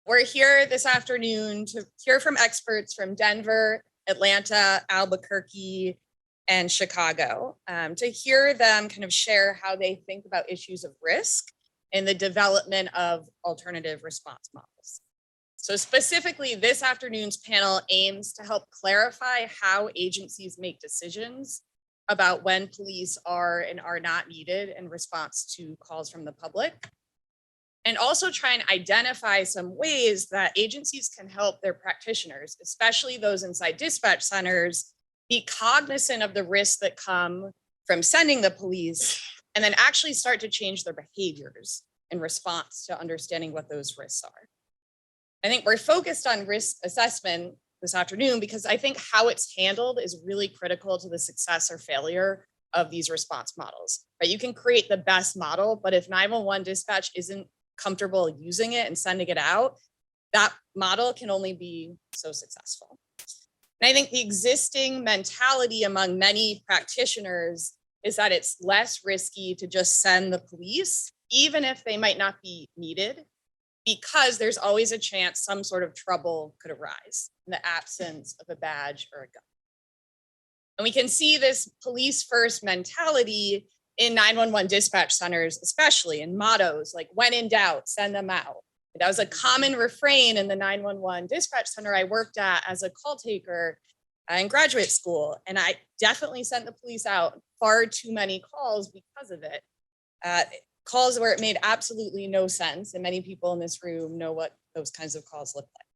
We're here this afternoon to hear from experts from Denver, Atlanta, Albuquerque, and Chicago, to hear them kind of share how they think about issues of risk in the development of alternative response models. So specifically, this afternoon's panel aims to help clarify how agencies make decisions about when police are and are not needed in response to calls from the public, and also try and identify some ways that agencies can help their practitioners, especially those inside dispatch centers, be cognizant of the risks that come from sending the police, and then actually start to change their behaviors in response to understanding what those risks are. I think we're focused on risk assessment this afternoon because I think how it's handled is really critical to the success or failure of these response models. Right? You can create the best model, but if 911 dispatch isn't comfortable using it and sending it out, that model can only be so successful. And I think the existing mentality among many practitioners is that it's less risky to just send the police, even if they might not be needed, because there's always a chance some sort of trouble could arise in the absence of a badge or a gun. And we can see this police first mentality in 911 dispatch centers, especially in mottos like when in doubt, send them out. That was a common refrain in the 911 dispatch center I worked at as a call taker in graduate school. And I definitely sent the police out far too many calls because of it. Calls where it made absolutely no sense. And many people in this room know what those kinds of calls look like.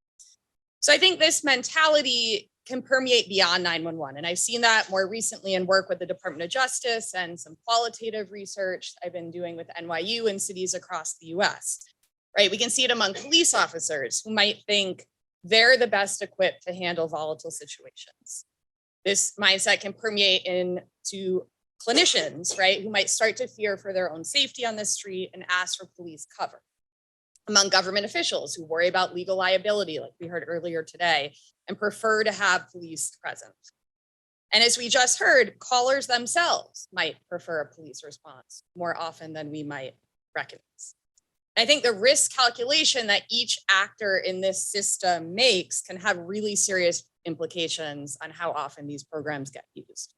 So I think this mentality can permeate beyond 911. And I've seen that more recently in work with the Department of Justice and some qualitative research I've been doing with NYU and cities across the US, right? We can see it among police officers who might think they're the best equipped to handle volatile situations. This mindset can permeate into clinicians, right? Who might start to fear for their own safety on the street and ask for police cover. Among government officials who worry about legal liability, like we heard earlier today, and prefer to have police present. And as we just heard, callers themselves might prefer a police response more often than we might recognize. I think the risk calculation that each actor in this system makes can have really serious implications on how often these programs get used.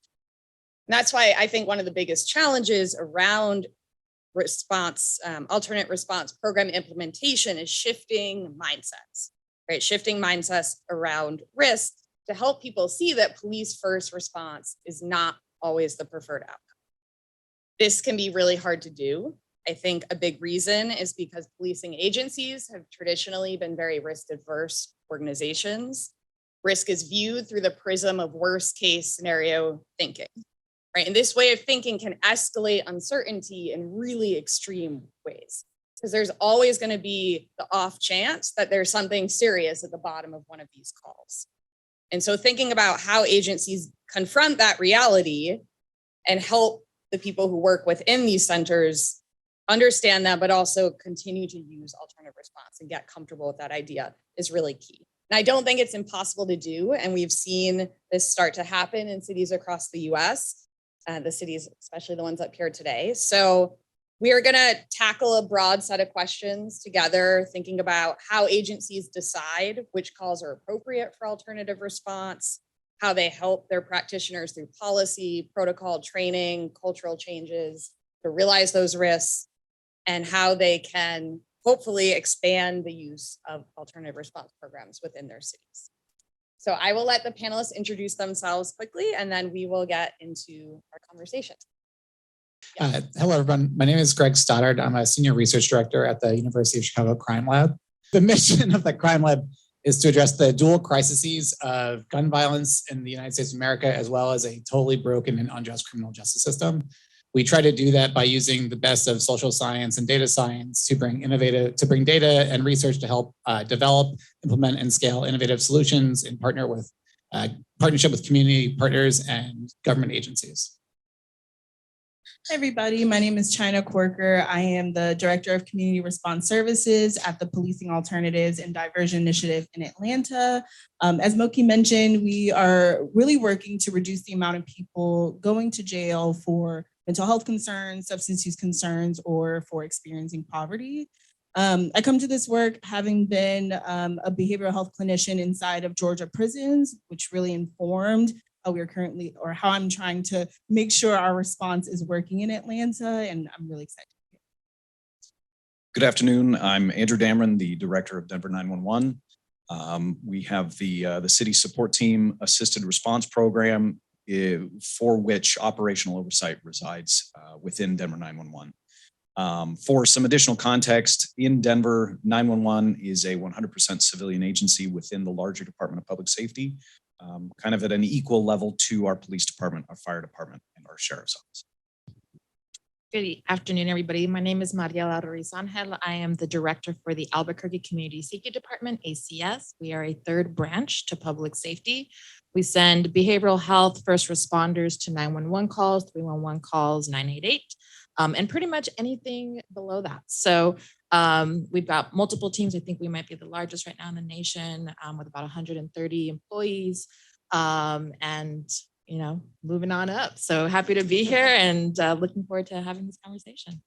And that's why I think one of the biggest challenges around alternate response program implementation is shifting mindsets, right? Shifting mindsets around risk to help people see that police first response is not always the preferred outcome. This can be really hard to do. I think a big reason is because policing agencies have traditionally been very risk adverse organizations. Risk is viewed through the prism of worst case scenario thinking. Right? And this way of thinking can escalate uncertainty in really extreme ways, because there's always going to be the off chance that there's something serious at the bottom of one of these calls. And so thinking about how agencies confront that reality and help the people who work within these centers understand that, but also continue to use alternative response and get comfortable with that idea is really key. And I don't think it's impossible to do. And we've seen this start to happen in cities across the US. The cities, especially the ones up here today. So we are going to tackle a broad set of questions together, thinking about how agencies decide which calls are appropriate for alternative response, how they help their practitioners through policy, protocol, training, cultural changes to realize those risks, and how they can hopefully expand the use of alternative response programs within their cities. So I will let the panelists introduce themselves quickly, and then we will get into our conversation. Yeah. Hello, everyone. My name is Greg Stoddard. I'm a senior research director at the University of Chicago Crime Lab. The mission of the Crime Lab is to address the dual crises of gun violence in the United States of America, as well as a totally broken and unjust criminal justice system. We try to do that by using the best of social science and data science to bring data and research to help develop, implement, and scale innovative solutions in partnership with community partners and government agencies. Hi, everybody. My name is China Corker. I am the Director of Community Response Services at the Policing Alternatives and Diversion Initiative in Atlanta. As Moki mentioned, we are really working to reduce the amount of people going to jail for mental health concerns, substance use concerns, or for experiencing poverty. I come to this work having been a behavioral health clinician inside of Georgia prisons, which really informed how we're currently, or how I'm trying to make sure our response is working in Atlanta, and I'm really excited. Good afternoon. I'm Andrew Dameron, the director of Denver 911. We have the city support team assisted response program for which operational oversight resides within Denver 911. For some additional context, in Denver, 911 is a 100% civilian agency within the larger Department of Public Safety, kind of at an equal level to our police department, our fire department, and our sheriff's office. Good afternoon, everybody. My name is Mariela Ruiz-Angel. I am the director for the Albuquerque Community Safety Department, ACS. We are a third branch to public safety. We send behavioral health first responders to 911 calls, 311 calls, 988, and pretty much anything below that. So we've got multiple teams. I think we might be the largest right now in the nation with about 130 employees. And you know, moving on up. So happy to be here and looking forward to having this conversation.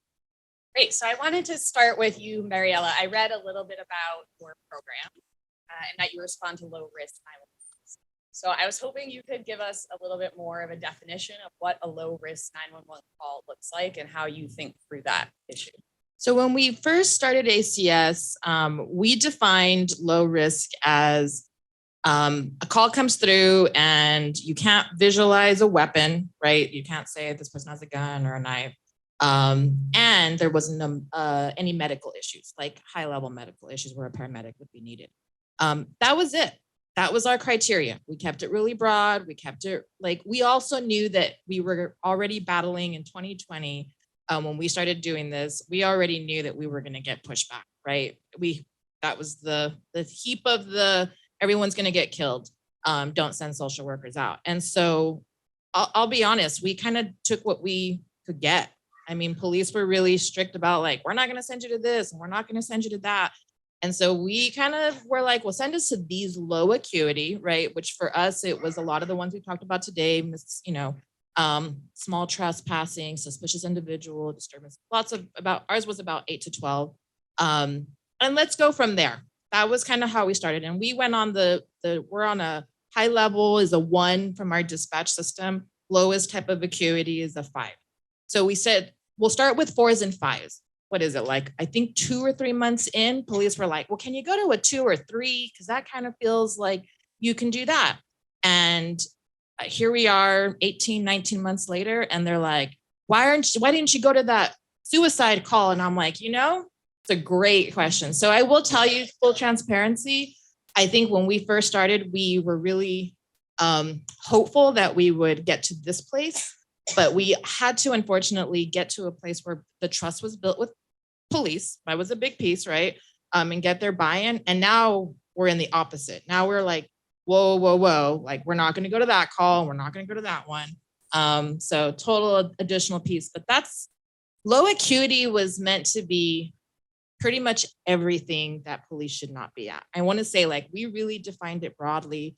Great. So I wanted to start with you, Mariela. I read a little bit about your program and that you respond to low risk 911. So I was hoping you could give us a little bit more of a definition of what a low risk 911 call looks like and how you think through that issue. So when we first started ACS, we defined low risk as a call comes through and you can't visualize a weapon, right? You can't say this person has a gun or a knife. And there wasn't any medical issues, like high level medical issues where a paramedic would be needed. That was it. That was our criteria. We kept it really broad. We kept it like, we also knew that we were already battling in 2020. When we started doing this, we already knew that we were going to get pushback, right? That was the heap of the everyone's going to get killed. Don't send social workers out. And so I'll be honest, we kind of took what we could get. I mean, police were really strict about like, we're not going to send you to this and we're not going to send you to that. And so we kind of were like, well, send us to these low acuity, right? Which for us, it was a lot of the ones we talked about today, you know, small trespassing, suspicious individual disturbance, ours was about 8 to 12. And let's go from there. That was kind of how we started. And we went on we're on a high level is a 1 from our dispatch system. Lowest type of acuity is a 5. So we said, we'll start with 4s and 5s. What is it like? I think 2 or 3 months in, police were like, well, can you go to a 2 or 3? Because that kind of feels like you can do that. And here we are 18, 19 months later. And they're like, why didn't you go to that suicide call? And I'm like, you know, it's a great question. So I will tell you full transparency. I think when we first started, we were really hopeful that we would get to this place, but we had to unfortunately get to a place where the trust was built with police. That was a big piece, right? And get their buy-in. And now we're in the opposite. Now we're like, whoa, whoa, whoa. Like we're not going to go to that call. We're not going to go to that one. So total additional piece, but that's low acuity was meant to be pretty much everything that police should not be at. I want to say like, we really defined it broadly.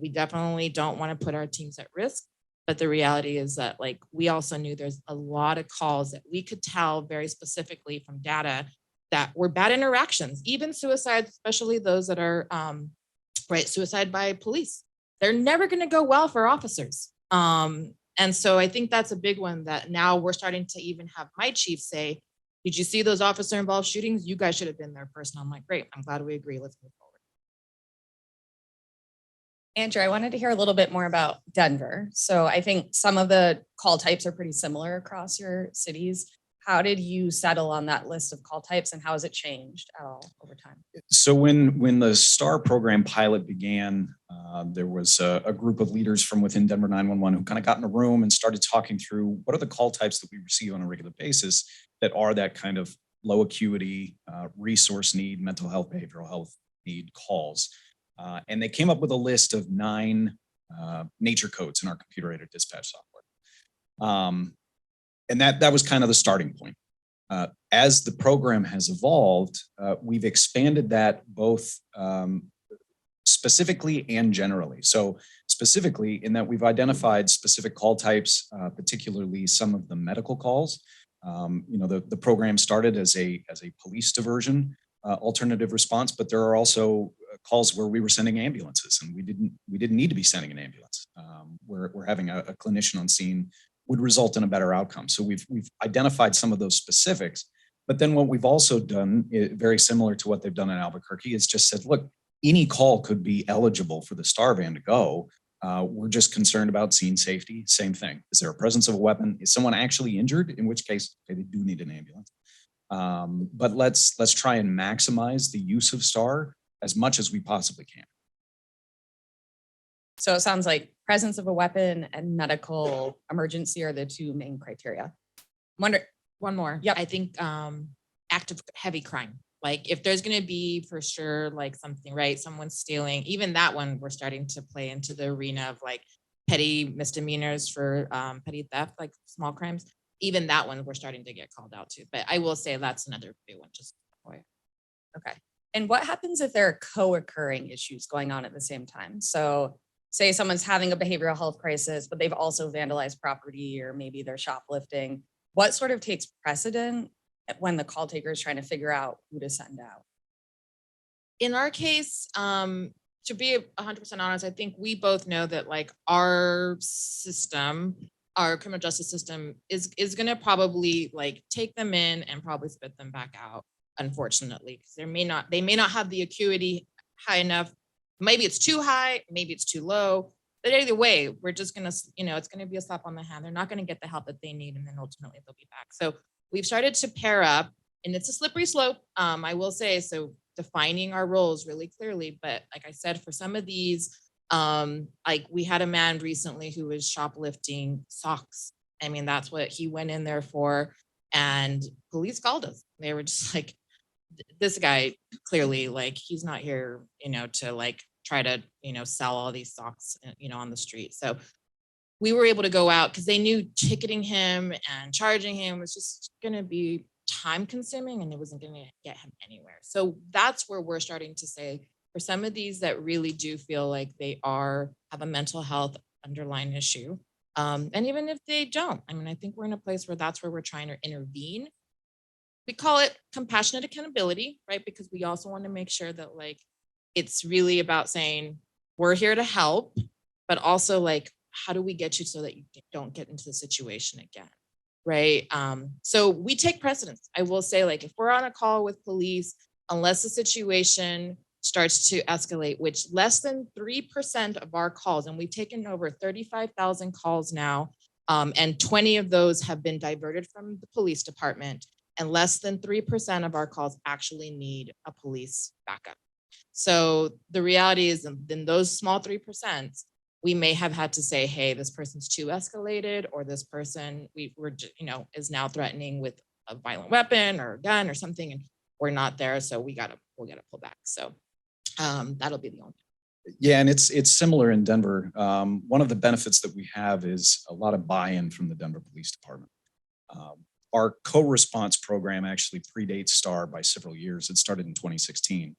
We definitely don't want to put our teams at risk, but the reality is that like, we also knew there's a lot of calls that we could tell very specifically from data that were bad interactions, even suicides, especially those that are suicide by police. They're never going to go well for officers. And so I think that's a big one that now we're starting to even have my chief say, did you see those officer involved shootings? You guys should have been there first. And I'm like, great, I'm glad we agree. Let's move forward. Andrew, I wanted to hear a little bit more about Denver. So I think some of the call types are pretty similar across your cities. How did you settle on that list of call types and how has it changed at all over time? So when the STAR program pilot began, there was a group of leaders from within Denver 911 who kind of got in a room and started talking through what are the call types that we receive on a regular basis that are that kind of low acuity, resource need, mental health, behavioral health need calls. And they came up with a list of 9 nature codes in our computer-aided dispatch software. And that was kind of the starting point. As the program has evolved, we've expanded that both specifically and generally. So specifically in that we've identified specific call types, particularly some of the medical calls The program started as a police diversion alternative response, but there are also calls where we were sending ambulances, and we didn't need to be sending an ambulance. We're having a clinician on scene would result in a better outcome. So we've identified some of those specifics, but then what we've also done, very similar to what they've done in Albuquerque, is just said, look, any call could be eligible for the STAR van to go. We're just concerned about scene safety. Same thing. Is there a presence of a weapon? Is someone actually injured? In which case, okay, they do need an ambulance. But let's try and maximize the use of STAR as much as we possibly can. So it sounds like presence of a weapon and medical emergency are the two main criteria. One more. Yep. I think active heavy crime. Like if there's going to be for sure like something, right? Someone's stealing, even that one, we're starting to play into the arena of like petty misdemeanors for petty theft, like small crimes. Even that one we're starting to get called out to. But I will say that's another big one. Just okay. And what happens if there are co-occurring issues going on at the same time? So say someone's having a behavioral health crisis, but they've also vandalized property, or maybe they're shoplifting. What sort of takes precedent when the call taker is trying to figure out who to send out? in our case, to be 100% honest, I think we both know that like our system, our criminal justice system is going to probably like take them in and probably spit them back out, unfortunately, because they may not have the acuity high enough. Maybe it's too high, maybe it's too low. But either way, we're just going to, it's going to be a slap on the hand. They're not going to get the help that they need, and then ultimately they'll be back. So we've started to pair up, and it's a slippery slope, I will say. So defining our roles really clearly. But like I said, for some of these, like we had a man recently who was shoplifting socks. I mean, that's what he went in there for. And police called us. They were just like, this guy clearly, like, he's not here, to like try to, sell all these socks, on the street. So we were able to go out because they knew ticketing him and charging him was just going to be time consuming, and it wasn't going to get him anywhere. So that's where we're starting to say, for some of these that really do feel like they have a mental health underlying issue. And even if they don't, I mean, I think we're in a place where that's where we're trying to intervene. We call it compassionate accountability, right? Because we also want to make sure that like, it's really about saying, we're here to help, but also like, how do we get you so that you don't get into the situation again? Right. So we take precedence. I will say, like, if we're on a call with police, unless the situation starts to escalate, which less than 3% of our calls, and we've taken over 35,000 calls now, and 20 of those have been diverted from the police department, and less than 3% of our calls actually need a police backup. So the reality is, in those small 3%, we may have had to say, hey, this person's too escalated, or this person is now threatening with a violent weapon or a gun or something, and we're not there. So we'll gotta pull back. So that'll be the only. Yeah, and it's similar in Denver. One of the benefits that we have is a lot of buy-in from the Denver Police Department. Our co-response program actually predates STAR by several years. It started in 2016.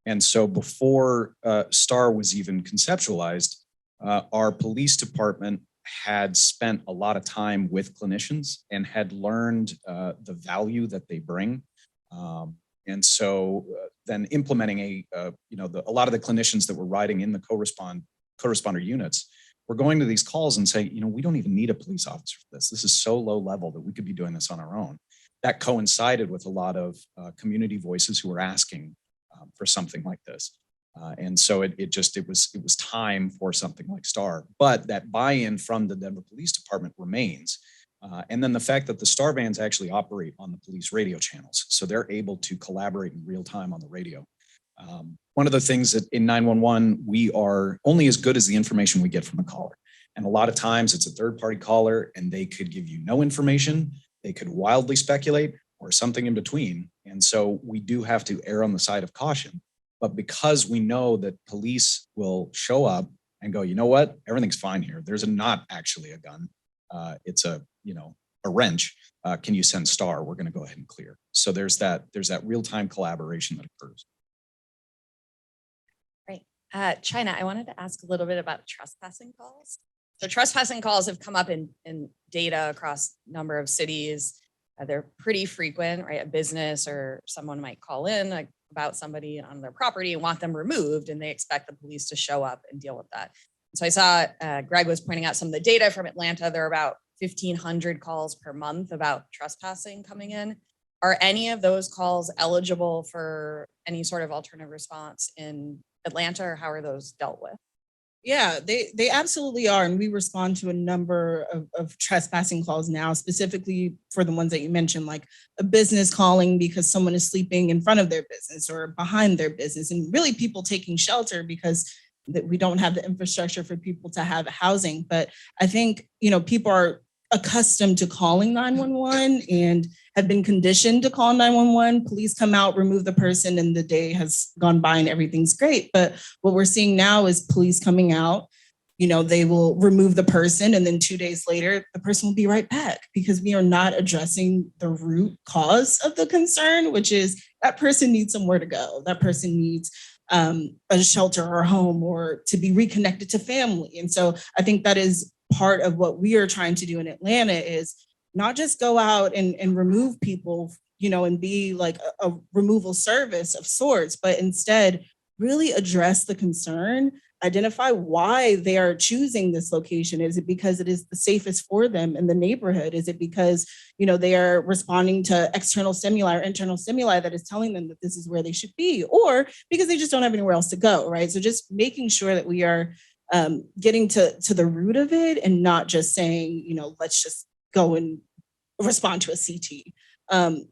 And so before STAR was even conceptualized, our police department had spent a lot of time with clinicians and had learned the value that they bring. And so then implementing a lot of the clinicians that were riding in the co-responder units were going to these calls and saying, we don't even need a police officer for this. This is so low level that we could be doing this on our own. That coincided with a lot of community voices who were asking for something like this. And so it was time for something like STAR, but that buy-in from the Denver Police Department remains. And then the fact that the STAR vans actually operate on the police radio channels, so they're able to collaborate in real time on the radio. One of the things that in 911, we are only as good as the information we get from a caller. And a lot of times it's a third-party caller, and they could give you no information, they could wildly speculate, or something in between. And so we do have to err on the side of caution. But because we know that police will show up and go, you know what, everything's fine here. There's not actually a gun. It's a wrench. Can you send STAR? We're going to go ahead and clear. So there's that real-time collaboration that occurs. Right. China, I wanted to ask a little bit about trespassing calls. So trespassing calls have come up in data across a number of cities. They're pretty frequent, right? A business or someone might call in like, about somebody on their property and want them removed, and they expect the police to show up and deal with that. So I saw Greg was pointing out some of the data from Atlanta. There are about 1,500 calls per month about trespassing coming in. Are any of those calls eligible for any sort of alternative response in Atlanta, or how are those dealt with? Yeah, they absolutely are. And we respond to a number of trespassing calls now, specifically for the ones that you mentioned, like a business calling because someone is sleeping in front of their business or behind their business, and really people taking shelter because that we don't have the infrastructure for people to have housing. But I think, people are accustomed to calling 911 and have been conditioned to call 911. Police come out, remove the person, and the day has gone by and everything's great. But what we're seeing now is police coming out, they will remove the person, and then 2 days later, the person will be right back because we are not addressing the root cause of the concern, which is that person needs somewhere to go. That person needs a shelter or a home or to be reconnected to family. And so I think that is part of what we are trying to do in Atlanta is not just go out and remove people, and be like a removal service of sorts, but instead really address the concern, identify why they are choosing this location. Is it because it is the safest for them in the neighborhood? Is it because, they are responding to external stimuli or internal stimuli that is telling them that this is where they should be, or because they just don't have anywhere else to go, right? So just making sure that we are getting to the root of it and not just saying, let's just go and respond to a CT.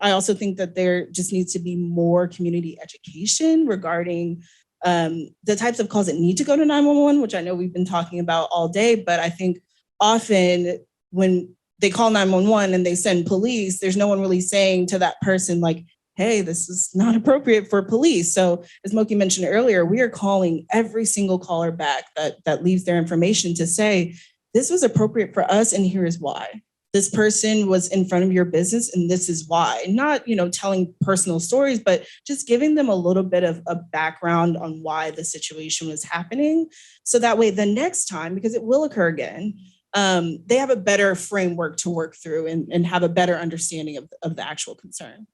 I also think that there just needs to be more community education regarding the types of calls that need to go to 911, which I know we've been talking about all day, but I think often when they call 911 and they send police, there's no one really saying to that person like, hey, this is not appropriate for police. So as Moki mentioned earlier, we are calling every single caller back that leaves their information to say, this was appropriate for us and here is why. This person was in front of your business and this is why. Not, telling personal stories, but just giving them a little bit of a background on why the situation was happening. So that way the next time, because it will occur again, they have a better framework to work through and have a better understanding of the actual concern.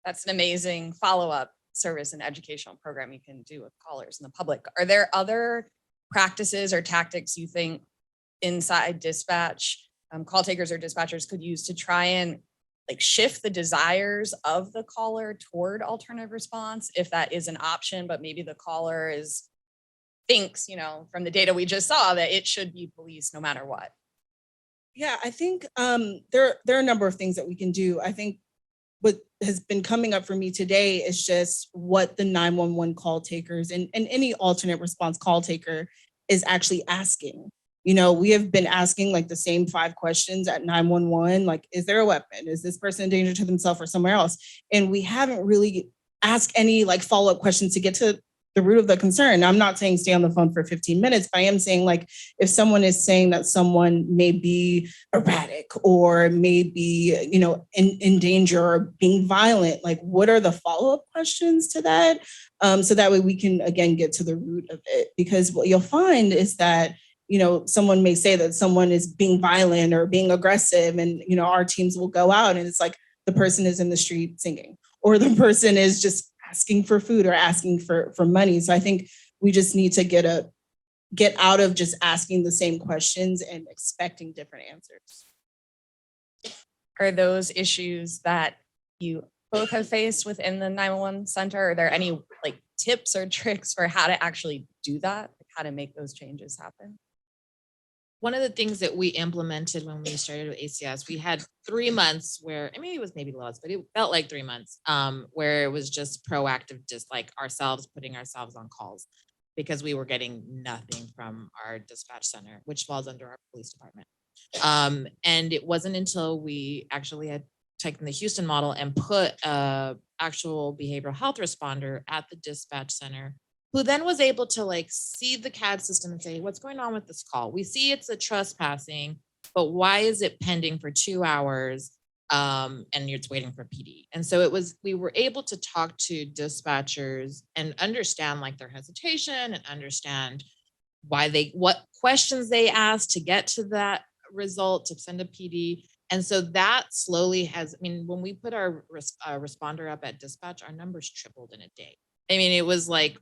That's an amazing follow-up service and educational program you can do with callers and the public. Are there other practices or tactics you think inside dispatch call takers or dispatchers could use to try and shift the desires of the caller toward alternative response, if that is an option, but maybe the caller thinks, from the data we just saw, that it should be police no matter what? Yeah, I think there are a number of things that we can do. I think what has been coming up for me today is just what the 911 call takers and any alternate response call taker is actually asking. We have been asking the same 5 questions at 911, is there a weapon? Is this person in danger to themselves or somewhere else? And we haven't really asked any follow-up questions to get to the root of the concern. Now, I'm not saying stay on the phone for 15 minutes, but I am saying if someone is saying that someone may be erratic or may be, in danger or being violent, what are the follow-up questions to that? So that way we can, again, get to the root of it. Because what you'll find is that, someone may say that someone is being violent or being aggressive, and, our teams will go out and it's the person is in the street singing, or the person is just asking for food or asking for money. So I think we just need to get out of just asking the same questions and expecting different answers. Are those issues that you both have faced within the 911 center? Are there any tips or tricks for how to actually do that? How to make those changes happen? One of the things that we implemented when we started with ACS, we had 3 months where, it was maybe less, but it felt like 3 months, where it was just proactive, just putting ourselves on calls, because we were getting nothing from our dispatch center, which falls under our police department. And it wasn't until we actually had taken the Houston model and put a actual behavioral health responder at the dispatch center, who then was able to see the CAD system and say, what's going on with this call? We see it's a trespassing, but why is it pending for 2 hours and you're waiting for PD? And so we were able to talk to dispatchers and understand their hesitation and understand what questions they asked to get to that result, to send a PD. And so that slowly has, I mean, when we put our responder up at dispatch, our numbers tripled in a day. I mean, it was like,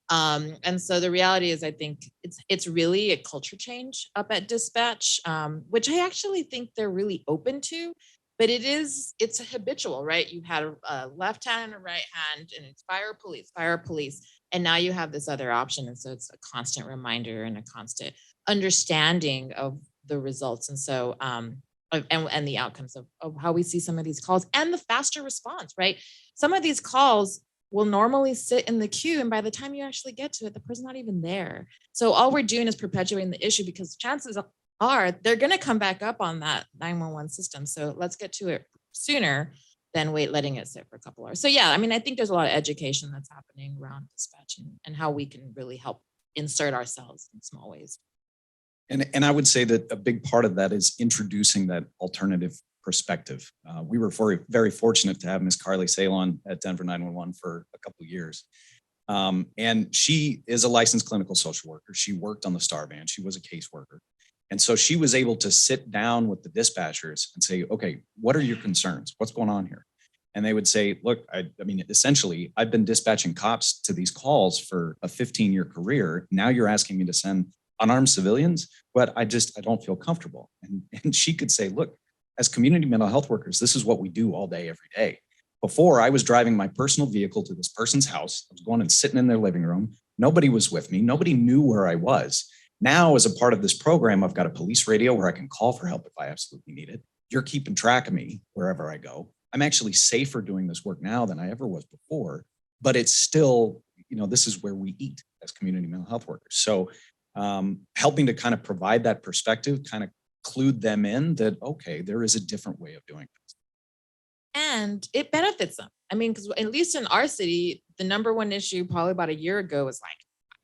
and so the reality is, I think it's really a culture change up at dispatch, which I actually think they're really open to, but it's a habitual, right? You had a left hand and a right hand, and it's fire, police, and now you have this other option. And so it's a constant reminder and a constant understanding of the results. And so, and the outcomes of how we see some of these calls and the faster response, right? Some of these calls will normally sit in the queue, and by the time you actually get to it, the person's not even there. So all we're doing is perpetuating the issue, because chances are they're going to come back up on that 911 system. So let's get to it sooner than letting it sit for a couple hours. So yeah, I mean, I think there's a lot of education that's happening around dispatch and how we can really help insert ourselves in small ways. And I would say that a big part of that is introducing that alternative perspective. We were very fortunate to have Ms. Carly Salon at Denver 911 for a couple of years. And she is a licensed clinical social worker. She worked on the STAR van. She was a caseworker. And so she was able to sit down with the dispatchers and say, okay, what are your concerns? What's going on here? And they would say, look, I mean, essentially, I've been dispatching cops to these calls for a 15-year career. Now you're asking me to send unarmed civilians, but I don't feel comfortable. And she could say, look, as community mental health workers, this is what we do all day, every day. Before, I was driving my personal vehicle to this person's house. I was going and sitting in their living room. Nobody was with me. Nobody knew where I was. Now, as a part of this program, I've got a police radio where I can call for help if I absolutely need it. You're keeping track of me wherever I go. I'm actually safer doing this work now than I ever was before, but it's still, this is where we eat as community mental health workers. So helping to kind of provide that perspective, kind of clued them in that, okay, there is a different way of doing this. And it benefits them. I mean, because at least in our city, the number one issue probably about a year ago was like,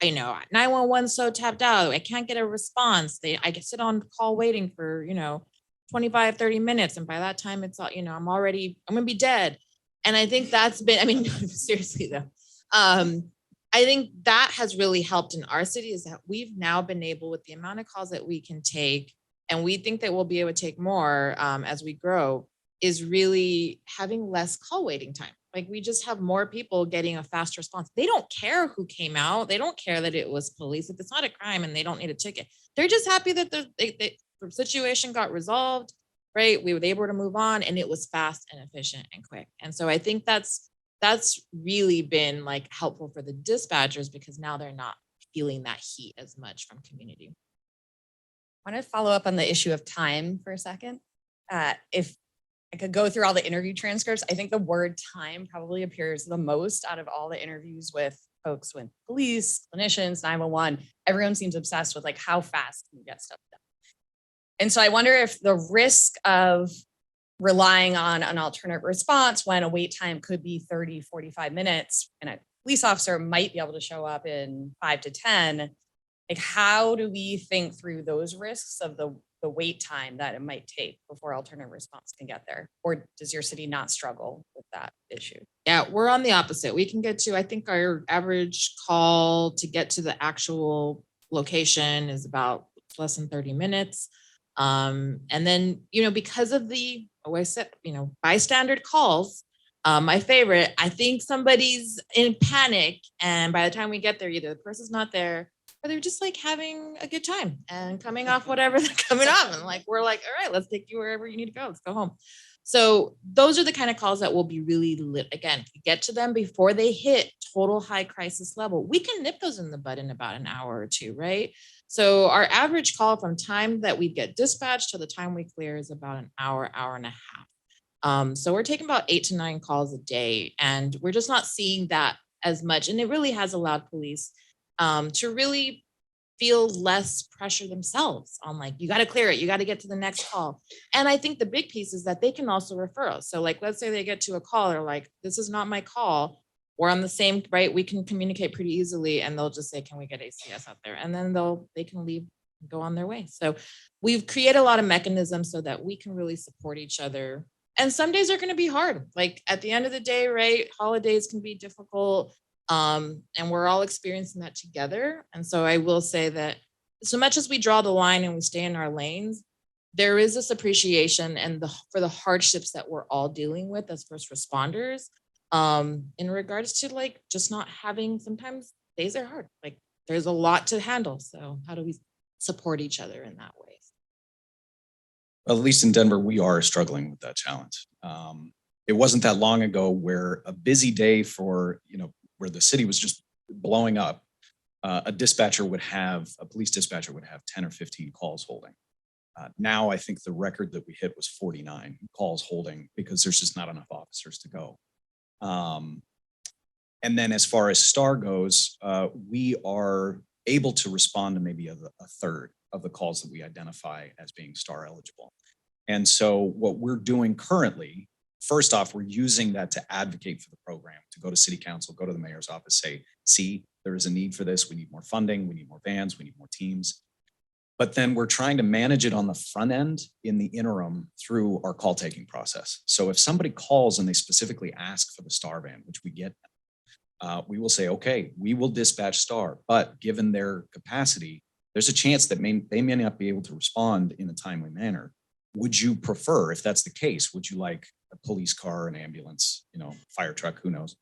911 so tapped out. I can't get a response. I can sit on call waiting for, 25, 30 minutes. And by that time it's all, I'm going to be dead. And I think that's been, I mean, seriously though. I think that has really helped in our city, is that we've now been able, with the amount of calls that we can take, and we think that we'll be able to take more as we grow, is really having less call waiting time. Like, we just have more people getting a fast response. They don't care who came out. They don't care that it was police. If it's not a crime and they don't need a ticket, they're just happy that the situation got resolved, right? We were able to move on, and it was fast and efficient and quick. And so I think that's really been like helpful for the dispatchers, because now they're not feeling that heat as much from community. I want to follow up on the issue of time for a second. If I could go through all the interview transcripts, I think the word time probably appears the most out of all the interviews with folks with police, clinicians, 911. Everyone seems obsessed with like, how fast can you get stuff done? And so I wonder if the risk of relying on an alternate response when a wait time could be 30, 45 minutes, and a police officer might be able to show up in 5 to 10, like, how do we think through those risks of the wait time that it might take before alternate response can get there? Or does your city not struggle with that issue? Yeah, we're on the opposite. We can get to, I think our average call to get to the actual location is about less than 30 minutes. And then, because of the, bystander calls, my favorite, I think somebody's in panic, and by the time we get there, either the person's not there, or they're just like having a good time and coming off whatever they're coming off. And like, we're like, all right, let's take you wherever you need to go. Let's go home. So those are the kind of calls that will be really lit. Again, get to them before they hit total high crisis level. We can nip those in the bud in about an hour or two, right? So our average call from time that we get dispatched to the time we clear is about an hour, hour and a half. So we're taking about 8 to 9 calls a day, and we're just not seeing that as much. And it really has allowed police to really feel less pressure themselves on, like, you got to clear it, you got to get to the next call. And I think the big piece is that they can also refer us. So like, let's say they get to a call, they're like, this is not my call. We're on the same, right? We can communicate pretty easily, and they'll just say, can we get ACS out there? And then they can leave and go on their way. So we've created a lot of mechanisms so that we can really support each other. And some days are going to be hard. Like, at the end of the day, right? Holidays can be difficult. And we're all experiencing that together. And so I will say that so much as we draw the line and we stay in our lanes, there is this appreciation and for the hardships that we're all dealing with as first responders, in regards to like just not having, sometimes days are hard. Like there's a lot to handle. So how do we support each other in that way? Well, at least in Denver, we are struggling with that challenge. It wasn't that long ago where a busy day for, where the city was just blowing up, a police dispatcher would have 10 or 15 calls holding. Now I think the record that we hit was 49 calls holding because there's just not enough officers to go. And then as far as STAR goes, we are able to respond to maybe a third of the calls that we identify as being STAR eligible. And so what we're doing currently, first off, we're using that to advocate for the program, to go to city council, go to the mayor's office, say, see, there is a need for this. We need more funding. We need more vans. We need more teams. But then we're trying to manage it on the front end in the interim through our call taking process. So if somebody calls and they specifically ask for the STAR van, which we get, we will say, okay, we will dispatch STAR, but given their capacity, there's a chance that they may not be able to respond in a timely manner. Would you prefer, if that's the case, would you like a police car, an ambulance, fire truck, who knows?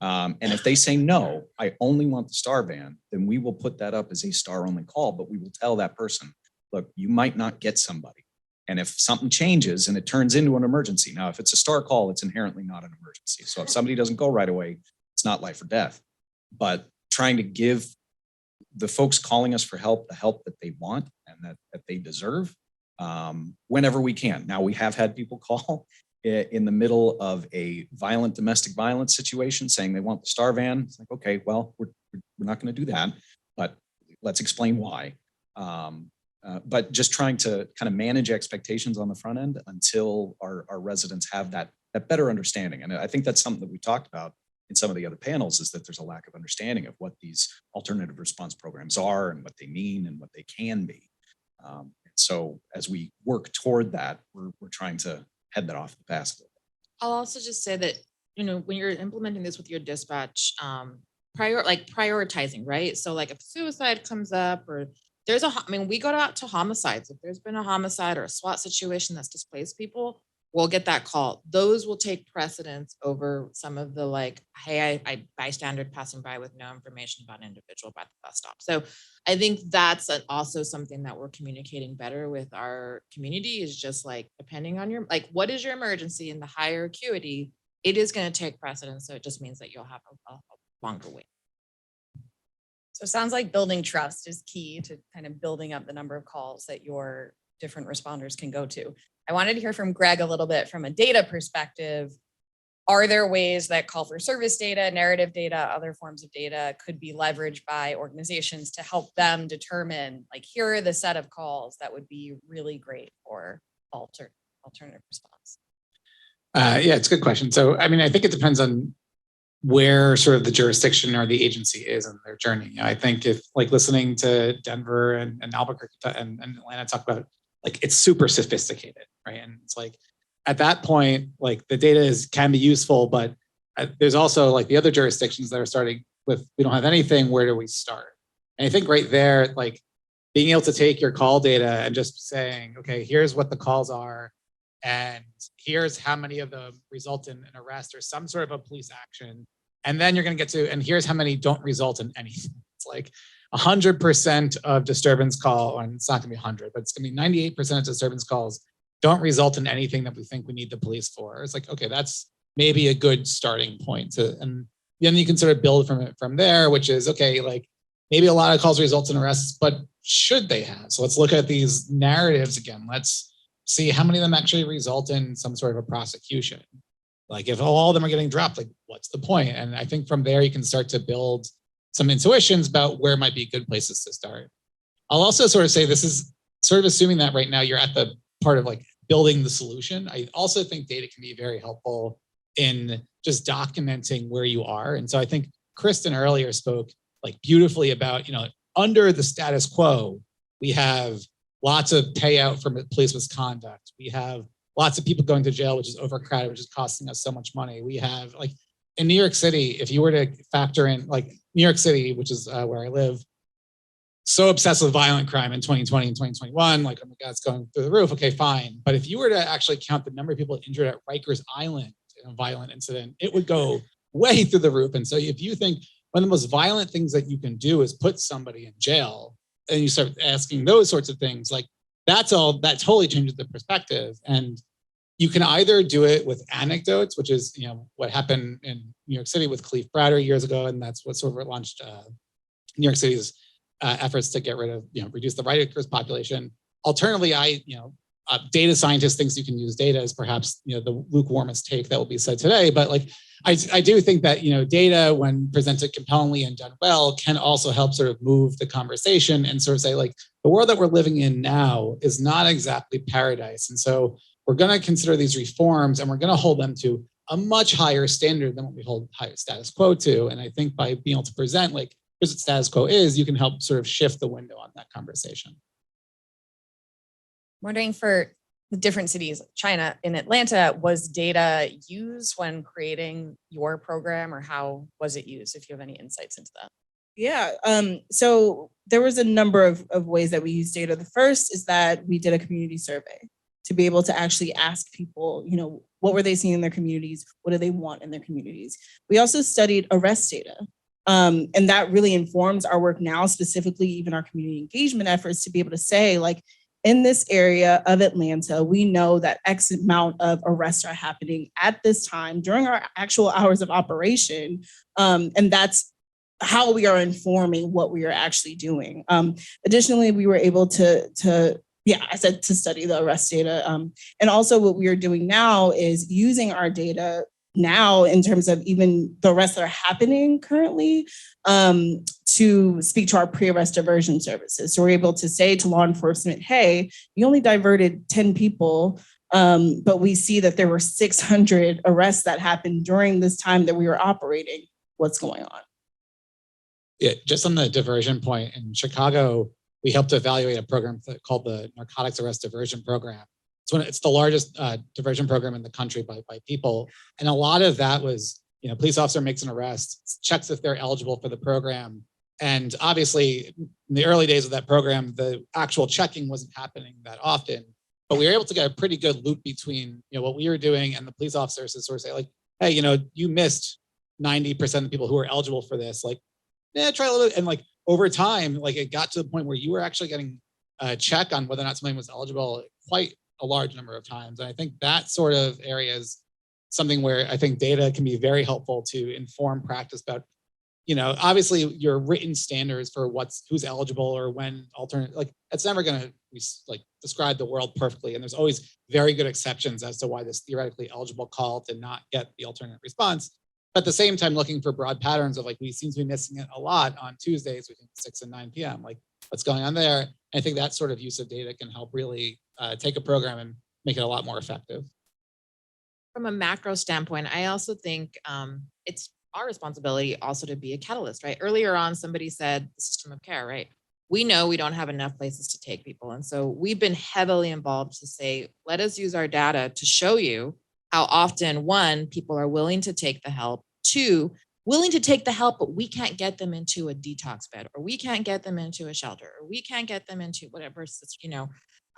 And if they say, no, I only want the STAR van, then we will put that up as a STAR only call, but we will tell that person, look, you might not get somebody. And if something changes and it turns into an emergency, now, if it's a STAR call, it's inherently not an emergency. So if somebody doesn't go right away, it's not life or death. But trying to give the folks calling us for help the help that they want and that they deserve whenever we can. Now, we have had people call in the middle of a violent domestic violence situation saying they want the STAR van. It's like, okay, well, we're not going to do that, but let's explain why. But just trying to kind of manage expectations on the front end until our residents have that better understanding. And I think that's something that we talked about in some of the other panels, is that there's a lack of understanding of what these alternative response programs are and what they mean and what they can be. So as we work toward that, we're trying to head that off the path. I'll also just say that, when you're implementing this with your dispatch, prioritizing, right? So like if suicide comes up or we go out to homicides. If there's been a homicide or a SWAT situation that's displaced people, we'll get that call. Those will take precedence over some of the hey, I bystander passing by with no information about an individual by the bus stop. So I think that's also something that we're communicating better with our community, is just depending on what is your emergency, and the higher acuity, it is going to take precedence. So it just means that you'll have a longer wait. So it sounds like building trust is key to kind of building up the number of calls that your different responders can go to. I wanted to hear from Greg a little bit from a data perspective. Are there ways that call for service data, narrative data, other forms of data could be leveraged by organizations to help them determine, here are the set of calls that would be really great for alternative response? Yeah, it's a good question. So, I think it depends on where sort of the jurisdiction or the agency is in their journey. I think if listening to Denver and Albuquerque and Atlanta talk about, it's super sophisticated, right? And it's at that point, the data can be useful, but there's also the other jurisdictions that are starting with, we don't have anything, where do we start? And I think right there, being able to take your call data and just saying, okay, here's what the calls are, and here's how many of them result in an arrest or some sort of a police action. And then you're going to get to, and here's how many don't result in anything. It's 100% of disturbance call, and it's not going to be 100, but it's going to be 98% of disturbance calls don't result in anything that we think we need the police for. It's okay, that's maybe a good starting point. And then you can sort of build from there, which is, okay, maybe a lot of calls result in arrests, but should they have? So let's look at these narratives again. Let's see how many of them actually result in some sort of a prosecution. If all of them are getting dropped, what's the point? And I think from there, you can start to build some intuitions about where might be good places to start. I'll also sort of say, this is sort of assuming that right now you're at the part of building the solution. I also think data can be very helpful in just documenting where you are. And so I think Kristen earlier spoke beautifully about, under the status quo, we have lots of payout for police misconduct. We have lots of people going to jail, which is overcrowded, which is costing us so much money. We have in New York City, if you were to factor in New York City, which is where I live, so obsessed with violent crime in 2020 and 2021, like, oh my God, it's going through the roof. Okay, fine. But if you were to actually count the number of people injured at Rikers Island in a violent incident, it would go way through the roof. And so if you think one of the most violent things that you can do is put somebody in jail, and you start asking those sorts of things, like that totally changes the perspective. And you can either do it with anecdotes, which is, what happened in New York City with Khalif Browder years ago, and that's what sort of launched New York City's efforts to get rid of, reduce the Rikers population. Alternatively, data scientist thinks you can use data as perhaps, the lukewarmest take that will be said today. But like, I do think that, data, when presented compellingly and done well, can also help sort of move the conversation and sort of say, like, the world that we're living in now is not exactly paradise. And so we're going to consider these reforms, and we're going to hold them to a much higher standard than what we hold higher status quo to. And I think by being able to present, like, here's what status quo is, you can help sort of shift the window on that conversation. Wondering for the different cities, China, in Atlanta, was data used when creating your program, or how was it used, if you have any insights into that? Yeah, so there was a number of ways that we use data. The first is that we did a community survey to be able to actually ask people, what were they seeing in their communities? What do they want in their communities? We also studied arrest data. And that really informs our work now, specifically even our community engagement efforts, to be able to say, like, in this area of Atlanta, we know that X amount of arrests are happening at this time during our actual hours of operation. And that's how we are informing what we are actually doing. Additionally, we were able to study the arrest data. And also what we are doing now is using our data now in terms of even the arrests that are happening currently, to speak to our pre-arrest diversion services. So we're able to say to law enforcement, hey, you only diverted 10 people, but we see that there were 600 arrests that happened during this time that we were operating. What's going on? Yeah, just on the diversion point, in Chicago, we helped to evaluate a program called the Narcotics Arrest Diversion Program. It's the largest diversion program in the country by people. And a lot of that was, police officer makes an arrest, checks if they're eligible for the program. And obviously, in the early days of that program, the actual checking wasn't happening that often. But we were able to get a pretty good loop between, what we were doing and the police officers to sort of say, like, hey, you missed 90% of the people who were eligible for this. Like, try a little bit. And like over time, like it got to the point where you were actually getting a check on whether or not somebody was eligible quite a large number of times. And I think that sort of area is something where I think data can be very helpful to inform practice about, obviously your written standards for who's eligible or when alternate, like it's never going to like describe the world perfectly. And there's always very good exceptions as to why this theoretically eligible call did not get the alternate response. But at the same time, looking for broad patterns of like, we seem to be missing it a lot on Tuesdays between 6 and 9 p.m. Like what's going on there? And I think that sort of use of data can help really take a program and make it a lot more effective. From a macro standpoint, I also think it's our responsibility also to be a catalyst, right? Earlier on, somebody said the system of care, right? We know we don't have enough places to take people. And so we've been heavily involved to say, let us use our data to show you how often, one, people are willing to take the help, two, willing to take the help, but we can't get them into a detox bed, or we can't get them into a shelter, or we can't get them into whatever,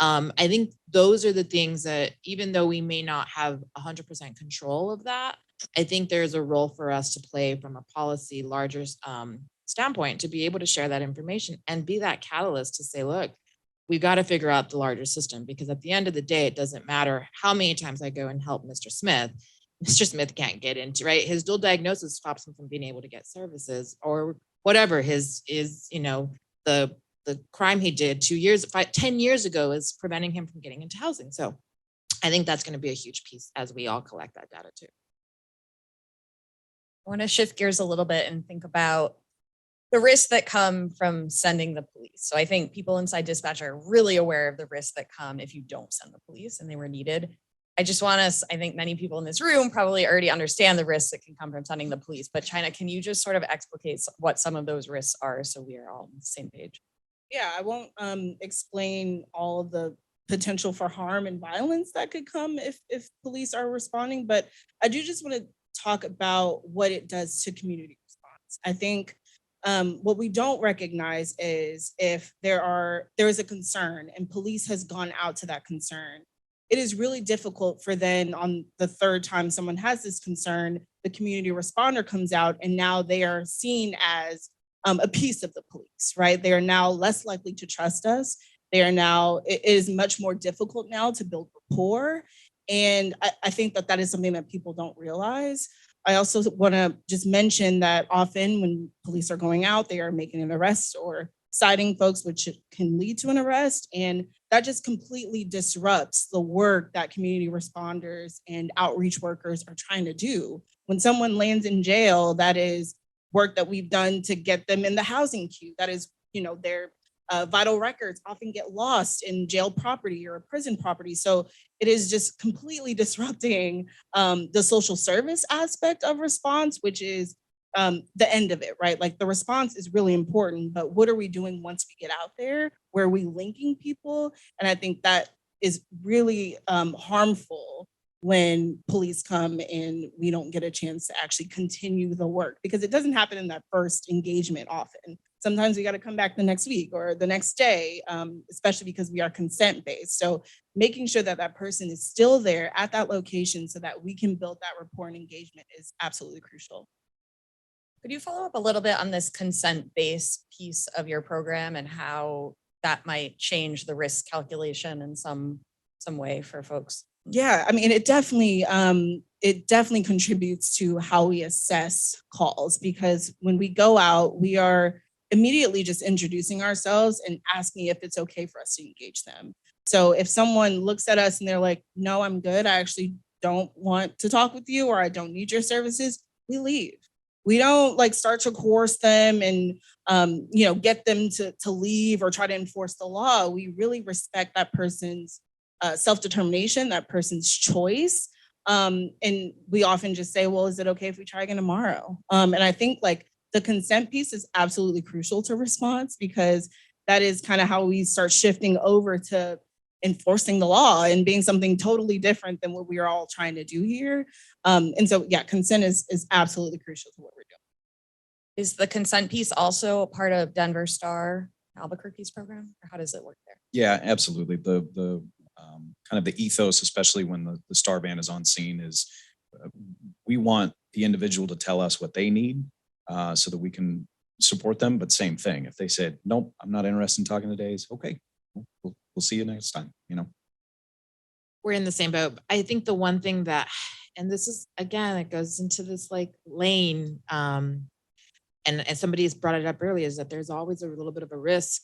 I think those are the things that, even though we may not have 100% control of that, I think there's a role for us to play from a policy larger standpoint to be able to share that information and be that catalyst to say, look, we've got to figure out the larger system, because at the end of the day, it doesn't matter how many times I go and help Mr. Smith. Mr. Smith can't get into, right? His dual diagnosis stops him from being able to get services, or whatever his is, the crime he did 10 years ago is preventing him from getting into housing. So I think that's going to be a huge piece as we all collect that data too. I want to shift gears a little bit and think about the risks that come from sending the police. So I think people inside dispatch are really aware of the risks that come if you don't send the police, and they were needed. I think many people in this room probably already understand the risks that can come from sending the police, but China, can you just sort of explicate what some of those risks are so we are all on the same page? Yeah, I won't explain all of the potential for harm and violence that could come if police are responding, but I do just want to talk about what it does to community response. I think What we don't recognize is if there is a concern and police has gone out to that concern, it is really difficult for then on the third time someone has this concern, the community responder comes out and now they are seen as a piece of the police, right? They are now less likely to trust us. It is much more difficult now to build rapport. And I think that is something that people don't realize. I also want to just mention that often when police are going out, they are making an arrest or citing folks, which can lead to an arrest. And that just completely disrupts the work that community responders and outreach workers are trying to do. When someone lands in jail, that is work that we've done to get them in the housing queue. That is, their vital records often get lost in jail property or prison property. So it is just completely disrupting the social service aspect of response, which is the end of it, right? Like the response is really important, but what are we doing once we get out there? Where are we linking people? And I think that is really harmful when police come and we don't get a chance to actually continue the work, because it doesn't happen in that first engagement often. Sometimes we got to come back the next week or the next day, especially because we are consent-based. So making sure that that person is still there at that location so that we can build that rapport and engagement is absolutely crucial. Could you follow up a little bit on this consent-based piece of your program and how that might change the risk calculation in some way for folks? Yeah, I mean, it definitely contributes to how we assess calls, because when we go out, we are immediately just introducing ourselves and asking if it's okay for us to engage them. So if someone looks at us and they're like, no, I'm good, I actually don't want to talk with you, or I don't need your services, we leave. We don't like start to coerce them and get them to leave or try to enforce the law. We really respect that person's self-determination, that person's choice. And we often just say, well, is it okay if we try again tomorrow? And I think like the consent piece is absolutely crucial to response, because that is kind of how we start shifting over to enforcing the law and being something totally different than what we are all trying to do here. And so, yeah, consent is absolutely crucial to what we're doing. Is the consent piece also a part of Denver Star Albuquerque's program, or how does it work there? Yeah, absolutely. The kind of the ethos, especially when the STAR van is on scene, is we want the individual to tell us what they need so that we can support them. But same thing, if they said, nope, I'm not interested in talking today, it's okay. We'll see you next time, We're in the same boat. I think the one thing that, and this is, again, it goes into this like lane, and somebody has brought it up earlier, is that there's always a little bit of a risk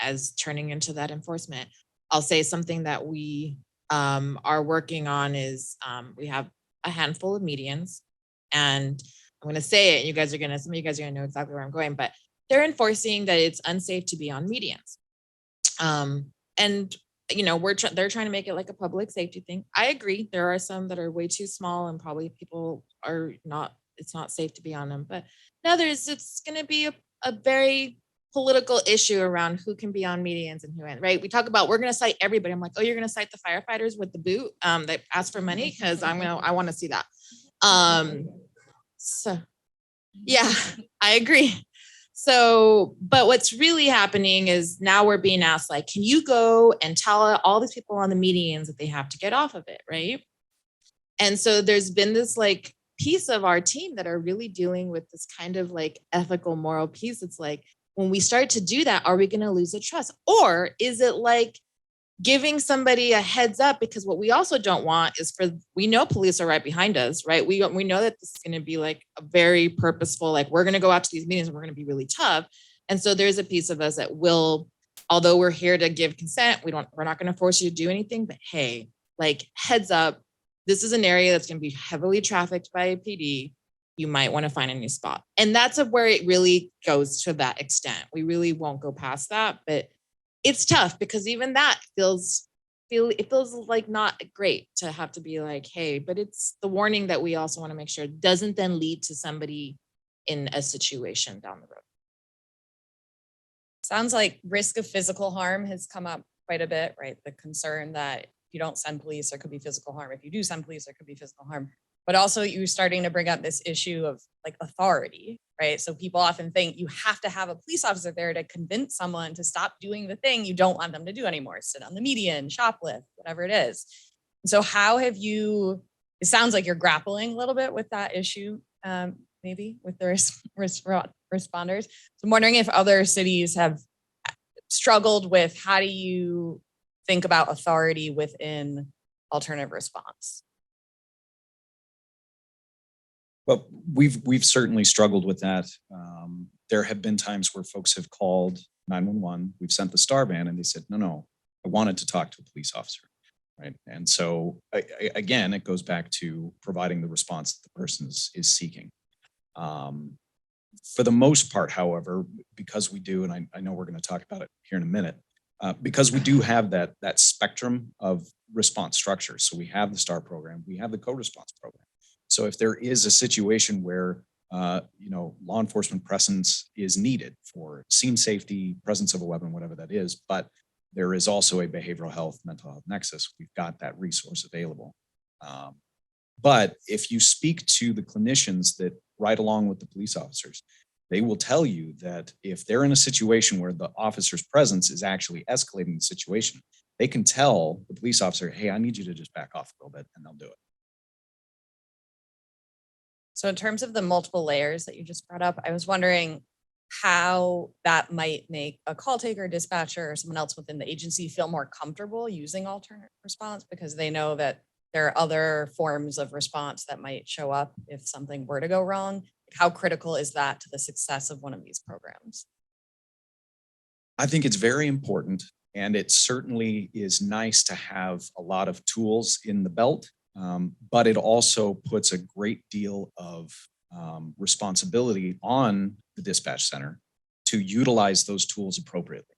as turning into that enforcement. I'll say something that we are working on is we have a handful of medians, and I'm going to say it, and some of you guys are going to know exactly where I'm going, but they're enforcing that it's unsafe to be on medians. And they're trying to make it like a public safety thing. I agree. There are some that are way too small and probably people are not, it's not safe to be on them, but now it's going to be a very political issue around who can be on medians and who ain't, right? We talk about, we're going to cite everybody. I'm like, oh, you're going to cite the firefighters with the boot that asked for money? Cause I want to see that. So yeah, I agree. So, but what's really happening is now we're being asked, like, can you go and tell all these people on the medians that they have to get off of it, right? And so there's been this like piece of our team that are really dealing with this kind of like ethical, moral piece. It's like, when we start to do that, are we going to lose the trust? Or is it like giving somebody a heads up? Because what we also don't want is we know police are right behind us, right? We know that this is going to be like a very purposeful, like we're going to go out to these meetings and we're going to be really tough. And so there's a piece of us that will, although we're here to give consent, we're not going to force you to do anything, but hey, like heads up, this is an area that's going to be heavily trafficked by a PD. You might want to find a new spot. And that's where it really goes to that extent. We really won't go past that, but it's tough because even that feels like not great to have to be like, hey, but it's the warning that we also want to make sure doesn't then lead to somebody in a situation down the road. Sounds like risk of physical harm has come up quite a bit, right? The concern that if you don't send police, there could be physical harm. If you do send police, there could be physical harm. but also you're starting to bring up this issue of like authority, right? So people often think you have to have a police officer there to convince someone to stop doing the thing you don't want them to do anymore, sit on the median, shoplift, whatever it is. So how have you, it sounds like you're grappling a little bit with that issue, maybe with the responders. So I'm wondering if other cities have struggled with how do you think about authority within alternative response? Well, we've certainly struggled with that. There have been times where folks have called 911. We've sent the STAR van, and they said, "No, I wanted to talk to a police officer." Right, and so again, it goes back to providing the response that the person is seeking. For the most part, however, because we do, and I know we're going to talk about it here in a minute, because we do have that spectrum of response structure. So we have the STAR program, we have the co-response program. So if there is a situation where law enforcement presence is needed for scene safety, presence of a weapon, whatever that is, but there is also a behavioral health, mental health nexus, we've got that resource available. But if you speak to the clinicians that ride along with the police officers, they will tell you that if they're in a situation where the officer's presence is actually escalating the situation, they can tell the police officer, "Hey, I need you to just back off a little bit," and they'll do it. So in terms of the multiple layers that you just brought up, I was wondering how that might make a call taker, dispatcher, or someone else within the agency feel more comfortable using alternate response because they know that there are other forms of response that might show up if something were to go wrong. How critical is that to the success of one of these programs? I think it's very important, and it certainly is nice to have a lot of tools in the belt, but it also puts a great deal of responsibility on the dispatch center to utilize those tools appropriately.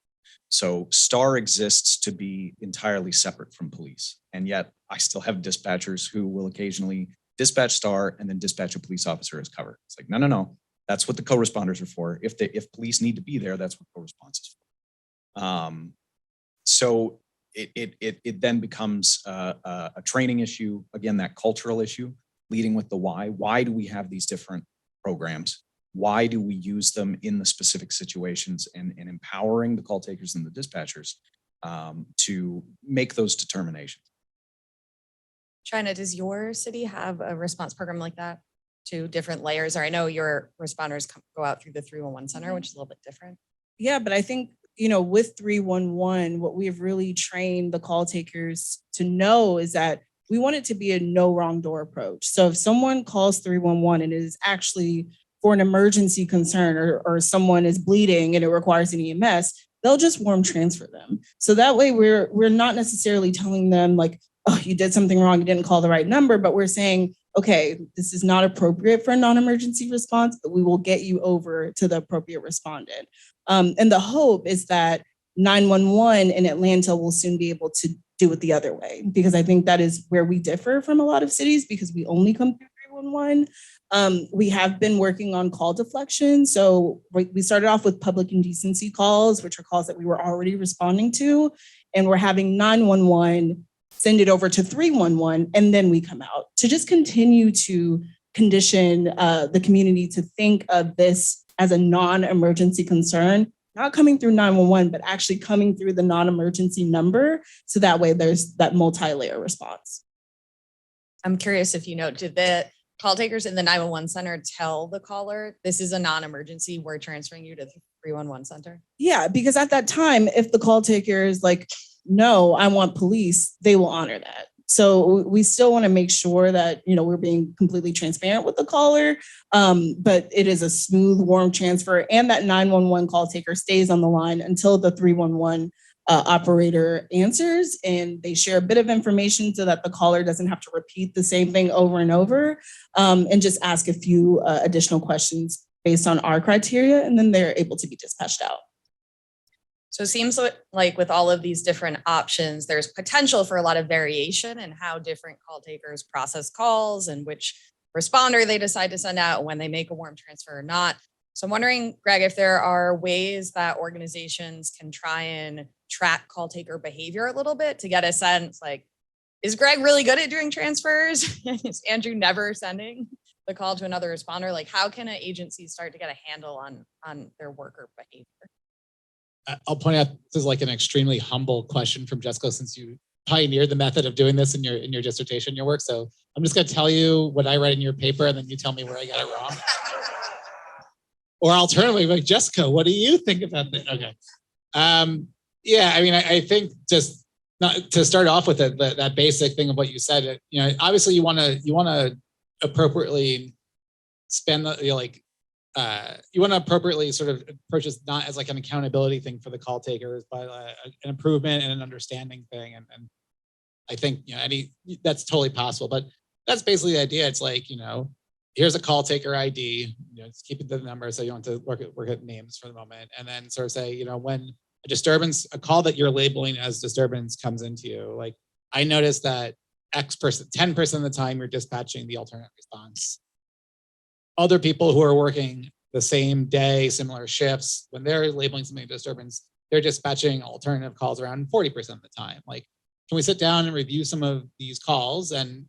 So STAR exists to be entirely separate from police, and yet I still have dispatchers who will occasionally dispatch STAR and then dispatch a police officer as cover. It's like, no, that's what the co-responders are for. If police need to be there, that's what co-response is for. So it then becomes a training issue. Again, that cultural issue, leading with the why. Why do we have these different programs? Why do we use them in the specific situations, and empowering the call takers and the dispatchers to make those determinations? China, does your city have a response program like that? To different layers, or I know your responders go out through the 311 center, which is a little bit different. Yeah, but I think, with 311, what we've really trained the call takers to know is that we want it to be a no wrong door approach. So if someone calls 311 and it is actually for an emergency concern, or someone is bleeding and it requires an EMS, they'll just warm transfer them. So that way we're not necessarily telling them like, "Oh, you did something wrong, you didn't call the right number," but we're saying, "Okay, this is not appropriate for a non-emergency response, but we will get you over to the appropriate respondent." And the hope is that 911 in Atlanta will soon be able to do it the other way, because I think that is where we differ from a lot of cities, because we only come through 311. We have been working on call deflection. So we started off with public indecency calls, which are calls that we were already responding to, and we're having 911 send it over to 311, and then we come out to just continue to condition the community to think of this as a non-emergency concern, not coming through 911, but actually coming through the non-emergency number. So that way there's that multi-layer response. I'm curious if did the call takers in the 911 center tell the caller, "This is a non-emergency, we're transferring you to the 311 center"? Yeah, because at that time, if the call taker is like, "No, I want police," they will honor that. So we still want to make sure that, we're being completely transparent with the caller, but it is a smooth, warm transfer, and that 911 call taker stays on the line until the 311 operator answers, and they share a bit of information so that the caller doesn't have to repeat the same thing over and over, and just ask a few additional questions based on our criteria, and then they're able to be dispatched out. So it seems like with all of these different options, there's potential for a lot of variation in how different call takers process calls and which responder they decide to send out and when they make a warm transfer or not. So I'm wondering, Greg, if there are ways that organizations can try and track call taker behavior a little bit to get a sense, like, is Greg really good at doing transfers? Is Andrew never sending the call to another responder? Like, how can an agency start to get a handle on their worker behavior? I'll point out this is like an extremely humble question from Jessica, since you pioneered the method of doing this in your dissertation, your work. So I'm just going to tell you what I read in your paper, and then you tell me where I got it wrong. Or alternatively, like, Jessica, what do you think about this? Okay. Yeah, I mean, I think just not to start off with that basic thing of what you said. You know, obviously you want to appropriately spend the, you want to appropriately sort of approach this not as like an accountability thing for the call takers, but an improvement and an understanding thing. And I think, you know, that's totally possible. But that's basically the idea. It's like, you know, here's a call taker ID. You know, just keep the number, so you don't have to work at names for the moment, and then sort of say, you know, when a disturbance, a call that you're labeling as disturbance comes into you, like, I noticed that X person, 10% of the time you're dispatching the alternate response. Other people who are working the same day, similar shifts, when they're labeling something a disturbance, they're dispatching alternative calls around 40% of the time. Like, can we sit down and review some of these calls and,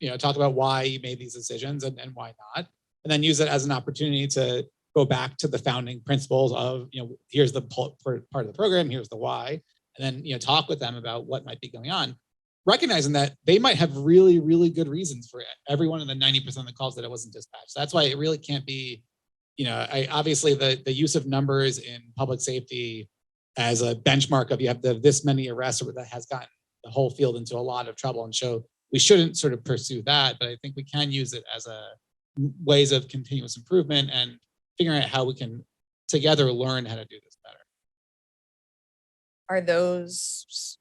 you know, talk about why you made these decisions and why not, and then use it as an opportunity to go back to the founding principles of, you know, here's the part of the program, here's the why, and then, you know, talk with them about what might be going on, recognizing that they might have really, really good reasons for every one of the 90% of the calls that it wasn't dispatched. That's why it really can't be, you know, obviously the use of numbers in public safety as a benchmark of you have this many arrests that has gotten the whole field into a lot of trouble, and so we shouldn't sort of pursue that. But I think we can use it as a ways of continuous improvement and figuring out how we can together learn how to do this better. Are those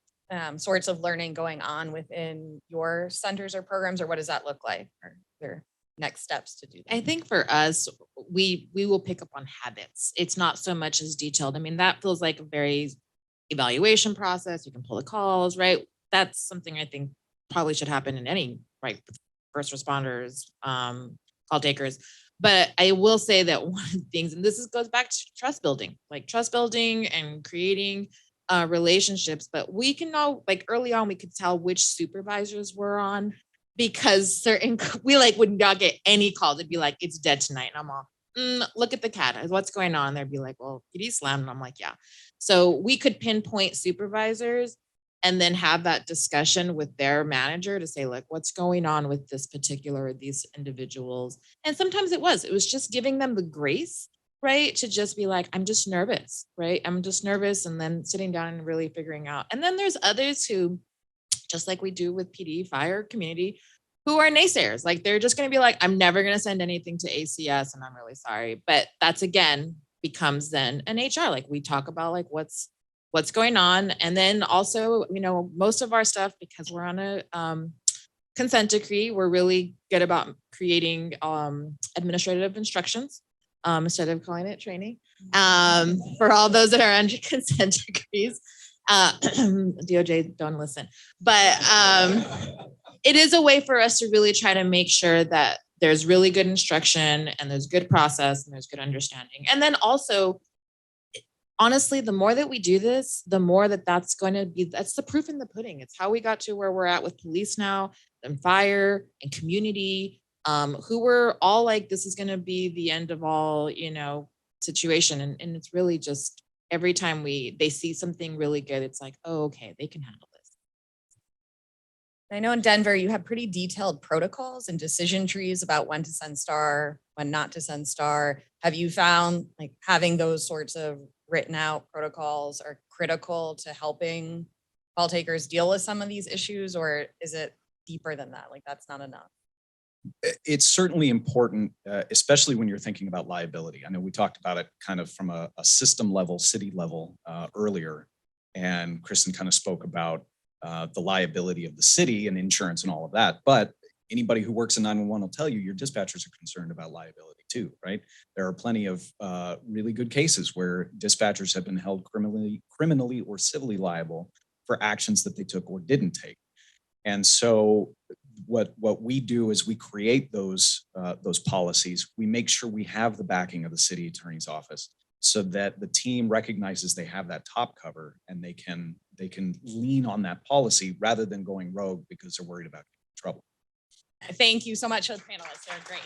sorts of learning going on within your centers or programs, or what does that look like? Are there next steps to do that? I think for us, we will pick up on habits. It's not so much as detailed. I mean, that feels like a very evaluation process. You can pull the calls, right? That's something I think probably should happen in any, right, first responders, call takers. But I will say that one of the things, and this goes back to trust building and creating relationships. But we can know, like, early on, we could tell which supervisors we're on, because we would not get any calls. It'd be like, it's dead tonight. And I'm all, look at the cat. What's going on? They'd be like, well, PD slammed. And I'm like, yeah. So we could pinpoint supervisors and then have that discussion with their manager to say, like, what's going on with these individuals? And sometimes it was just giving them the grace, right? To just be like, I'm just nervous, right? I'm just nervous. And then sitting down and really figuring out. And then there's others who, just like we do with PD, fire, community, who are naysayers. Like, they're just going to be like, I'm never going to send anything to ACS, and I'm really sorry. But that's, again, becomes then an HR. Like, we talk about, like, what's going on. And then also, you know, most of our stuff, because we're on a consent decree, we're really good about creating administrative instructions instead of calling it training for all those that are under consent decrees. DOJ, don't listen. But it is a way for us to really try to make sure that there's really good instruction and there's good process and there's good understanding. And then also, honestly, the more that we do this, the more that's the proof in the pudding. It's how we got to where we're at with police now, and fire and community, who were all like, this is going to be the end of all, you know, situation. And it's really just every time they see something really good, it's like, oh, okay, they can handle this. I know in Denver, you have pretty detailed protocols and decision trees about when to send STAR, when not to send STAR. Have you found, like, having those sorts of written out protocols are critical to helping call takers deal with some of these issues, or is it deeper than that? Like, that's not enough? It's certainly important, especially when you're thinking about liability. I know we talked about it kind of from a system level, city level earlier, and Kristen kind of spoke about the liability of the city and insurance and all of that. But anybody who works in 911 will tell you your dispatchers are concerned about liability too, right? There are plenty of really good cases where dispatchers have been held criminally or civilly liable for actions that they took or didn't take. And so what we do is we create those policies. We make sure we have the backing of the city attorney's office so that the team recognizes they have that top cover and they can they can lean on that policy rather than going rogue because they're worried about trouble. Thank you so much to the panelists. They're great.